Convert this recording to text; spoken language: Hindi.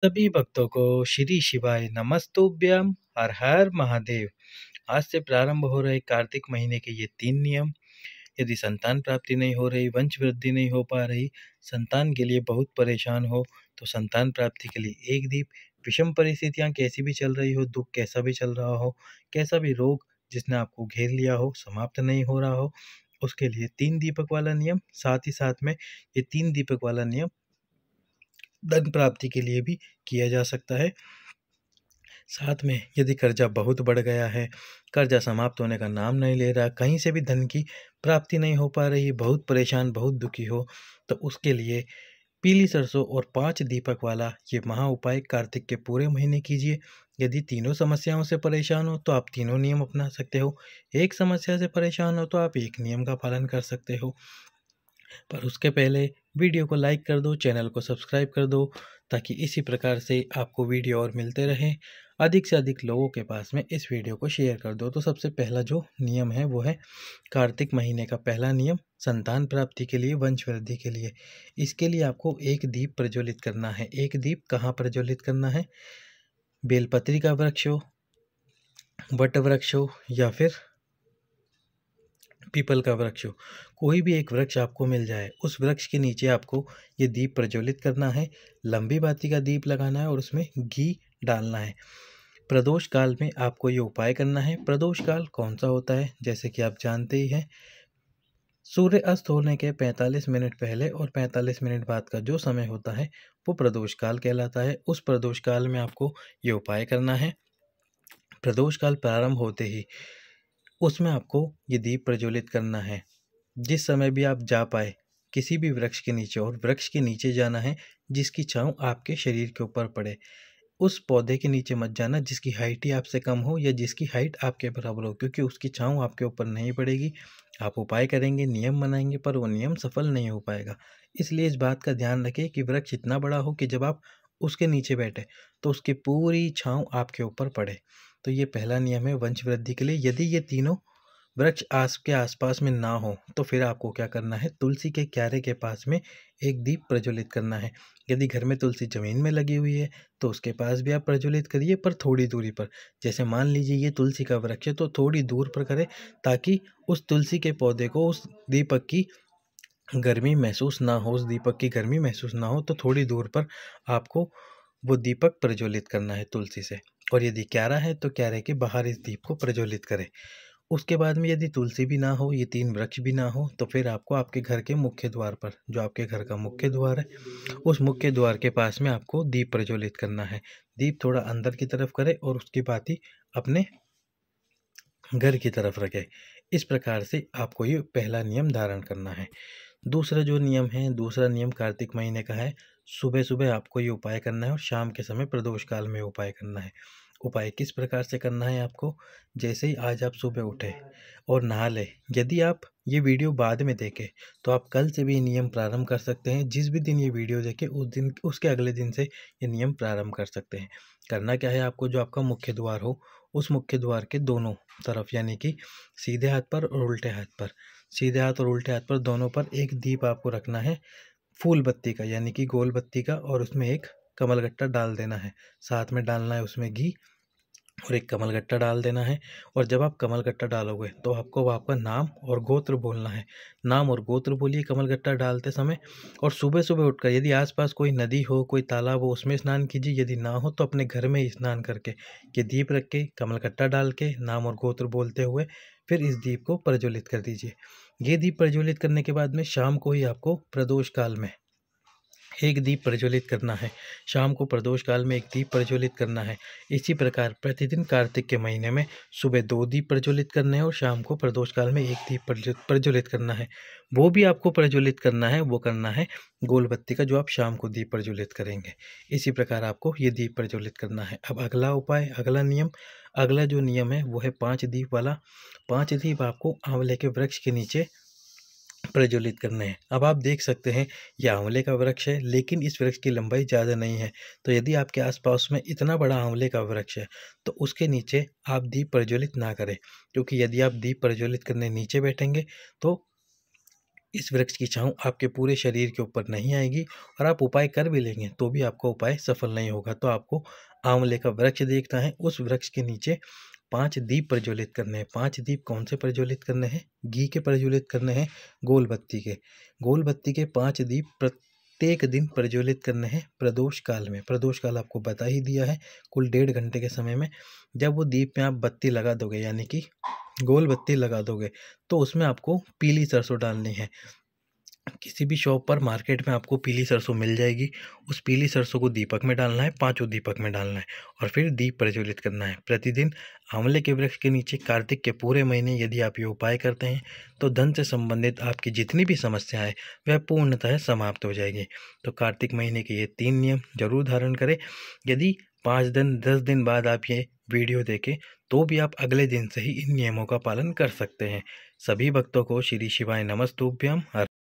सभी भक्तों को श्री शिवाय नमस्तुभ्यम। हर हर महादेव। आज से प्रारंभ हो रहे कार्तिक महीने के ये 3 नियम। यदि संतान प्राप्ति नहीं हो रही, वंश वृद्धि नहीं हो पा रही, संतान के लिए बहुत परेशान हो, तो संतान प्राप्ति के लिए एक दीप। विषम परिस्थितियां कैसी भी चल रही हो, दुख कैसा भी चल रहा हो, कैसा भी रोग जिसने आपको घेर लिया हो, समाप्त नहीं हो रहा हो, उसके लिए 3 दीपक वाला नियम। साथ ही साथ में ये 3 दीपक वाला नियम धन प्राप्ति के लिए भी किया जा सकता है। साथ में यदि कर्जा बहुत बढ़ गया है, कर्जा समाप्त होने का नाम नहीं ले रहा, कहीं से भी धन की प्राप्ति नहीं हो पा रही, बहुत परेशान, बहुत दुखी हो, तो उसके लिए पीली सरसों और 5 दीपक वाला ये महा उपाय कार्तिक के पूरे महीने कीजिए। यदि तीनों समस्याओं से परेशान हो तो आप तीनों नियम अपना सकते हो। एक समस्या से परेशान हो तो आप एक नियम का पालन कर सकते हो। पर उसके पहले वीडियो को लाइक कर दो, चैनल को सब्सक्राइब कर दो, ताकि इसी प्रकार से आपको वीडियो और मिलते रहें। अधिक से अधिक लोगों के पास में इस वीडियो को शेयर कर दो। तो सबसे पहला जो नियम है वो है कार्तिक महीने का पहला नियम, संतान प्राप्ति के लिए, वंश वृद्धि के लिए। इसके लिए आपको एक दीप प्रज्वलित करना है। एक दीप कहाँ प्रज्वलित करना है? बेलपत्री का वृक्ष हो, वट वृक्ष हो, या फिर पीपल का वृक्ष हो, कोई भी एक वृक्ष आपको मिल जाए, उस वृक्ष के नीचे आपको ये दीप प्रज्वलित करना है। लंबी बाती का दीप लगाना है और उसमें घी डालना है। प्रदोष काल में आपको ये उपाय करना है। प्रदोष काल कौन सा होता है? जैसे कि आप जानते ही हैं, सूर्य अस्त होने के 45 मिनट पहले और 45 मिनट बाद का जो समय होता है वो प्रदोष काल कहलाता है। उस प्रदोष काल में आपको ये उपाय करना है। प्रदोष काल प्रारंभ होते ही उसमें आपको ये दीप प्रज्वलित करना है। जिस समय भी आप जा पाए किसी भी वृक्ष के नीचे, और वृक्ष के नीचे जाना है जिसकी छांव आपके शरीर के ऊपर पड़े। उस पौधे के नीचे मत जाना जिसकी हाइट ही आपसे कम हो या जिसकी हाइट आपके बराबर हो, क्योंकि उसकी छांव आपके ऊपर नहीं पड़ेगी। आप उपाय करेंगे, नियम बनाएंगे, पर वो नियम सफल नहीं हो पाएगा। इसलिए इस बात का ध्यान रखें कि वृक्ष इतना बड़ा हो कि जब आप उसके नीचे बैठे तो उसकी पूरी छांव आपके ऊपर पड़े। तो ये पहला नियम है वंश वृद्धि के लिए। यदि ये तीनों वृक्ष के आसपास में ना हो तो फिर आपको क्या करना है? तुलसी के क्यारे के पास में एक दीप प्रज्वलित करना है। यदि घर में तुलसी जमीन में लगी हुई है तो उसके पास भी आप प्रज्वलित करिए, पर थोड़ी दूरी पर। जैसे मान लीजिए ये तुलसी का वृक्ष है तो थोड़ी दूर पर करें, ताकि उस तुलसी के पौधे को उस दीपक की गर्मी महसूस ना हो, उस दीपक की गर्मी महसूस ना हो। तो थोड़ी दूर पर आपको वो दीपक प्रज्वलित करना है तुलसी से। और यदि क्यारा है तो क्यारे के बाहर इस दीप को प्रज्वलित करें। उसके बाद में यदि तुलसी भी ना हो, ये 3 वृक्ष भी ना हो, तो फिर आपको आपके घर के मुख्य द्वार पर, जो आपके घर का मुख्य द्वार है, उस मुख्य द्वार के पास में आपको दीप प्रज्वलित करना है। दीप थोड़ा अंदर की तरफ करें और उसकी बाती अपने घर की तरफ रखें। इस प्रकार से आपको ये पहला नियम धारण करना है। दूसरा जो नियम है, दूसरा नियम कार्तिक महीने का है। सुबह सुबह आपको ये उपाय करना है और शाम के समय प्रदोष काल में उपाय करना है। उपाय किस प्रकार से करना है आपको? जैसे ही आज आप सुबह उठे और नहा लें, यदि आप ये वीडियो बाद में देखें तो आप कल से भी ये नियम प्रारंभ कर सकते हैं। जिस भी दिन ये वीडियो देखें उस दिन, उसके अगले दिन से ये नियम प्रारंभ कर सकते हैं। करना क्या है आपको? जो आपका मुख्य द्वार हो, उस मुख्य द्वार के दोनों तरफ, यानी कि सीधे हाथ पर और उल्टे हाथ पर, सीधे हाथ और उल्टे हाथ पर दोनों पर एक दीप आपको रखना है फूल बत्ती का, यानी कि गोल बत्ती का, और उसमें एक कमलगट्टा डाल देना है। साथ में डालना है उसमें घी और एक कमलगट्टा डाल देना है। और जब आप कमलगट्टा डालोगे तो आपको आपका नाम और गोत्र बोलना है। नाम और गोत्र बोलिए कमलगट्टा डालते समय। और सुबह सुबह उठकर यदि आसपास कोई नदी हो, कोई तालाब हो, उसमें स्नान कीजिए। यदि ना हो तो अपने घर में ही स्नान करके ये दीप रख के, कमलगट्टा डाल के, नाम और गोत्र बोलते हुए फिर इस दीप को प्रज्वलित कर दीजिए। ये दीप प्रज्वलित करने के बाद में शाम को ही आपको प्रदोष काल में एक दीप प्रज्वलित करना है। शाम को प्रदोष काल में एक दीप प्रज्वलित करना है। इसी प्रकार प्रतिदिन कार्तिक के महीने में सुबह 2 दीप प्रज्वलित करने हैं और शाम को प्रदोष काल में एक दीप प्रज्वलित करना है। वो भी आपको प्रज्वलित करना है, वो करना है गोल बत्ती का, जो आप शाम को दीप प्रज्वलित करेंगे। इसी प्रकार आपको ये दीप प्रज्वलित करना है। अब अगला उपाय, अगला नियम, अगला जो नियम है वो है 5 दीप वाला। 5 दीप आपको आंवले के वृक्ष के नीचे प्रज्वलित करने हैं। अब आप देख सकते हैं ये आंवले का वृक्ष है, लेकिन इस वृक्ष की लंबाई ज़्यादा नहीं है। तो यदि आपके आसपास में इतना बड़ा आंवले का वृक्ष है तो उसके नीचे आप दीप प्रज्वलित ना करें, क्योंकि यदि आप दीप प्रज्वलित करने नीचे बैठेंगे तो इस वृक्ष की छाँव आपके पूरे शरीर के ऊपर नहीं आएगी और आप उपाय कर भी लेंगे तो भी आपका उपाय सफल नहीं होगा। तो आपको आंवले का वृक्ष देखना है, उस वृक्ष के नीचे 5 दीप प्रज्वलित करने हैं। 5 दीप कौन से प्रज्वलित करने हैं? घी के प्रज्वलित करने हैं, गोल बत्ती के। गोल बत्ती के 5 दीप प्रत्येक दिन प्रज्वलित करने हैं प्रदोष काल में। प्रदोष काल आपको बता ही दिया है, कुल 1.5 घंटे के समय में। जब वो दीप में आप बत्ती लगा दोगे, यानी कि गोल बत्ती लगा दोगे, तो उसमें आपको पीली सरसों डालनी है। किसी भी शॉप पर, मार्केट में आपको पीली सरसों मिल जाएगी। उस पीली सरसों को दीपक में डालना है, 5 दीपक में डालना है और फिर दीप प्रज्वलित करना है प्रतिदिन। आंवले के वृक्ष के नीचे कार्तिक के पूरे महीने यदि आप ये उपाय करते हैं तो धन से संबंधित आपकी जितनी भी समस्याएं वह पूर्णतः समाप्त हो जाएगी। तो कार्तिक महीने के ये 3 नियम जरूर धारण करें। यदि 5 दिन 10 दिन बाद आप ये वीडियो देखें तो भी आप अगले दिन से ही इन नियमों का पालन कर सकते हैं। सभी भक्तों को श्री शिवाय नमस्तुभ्यम।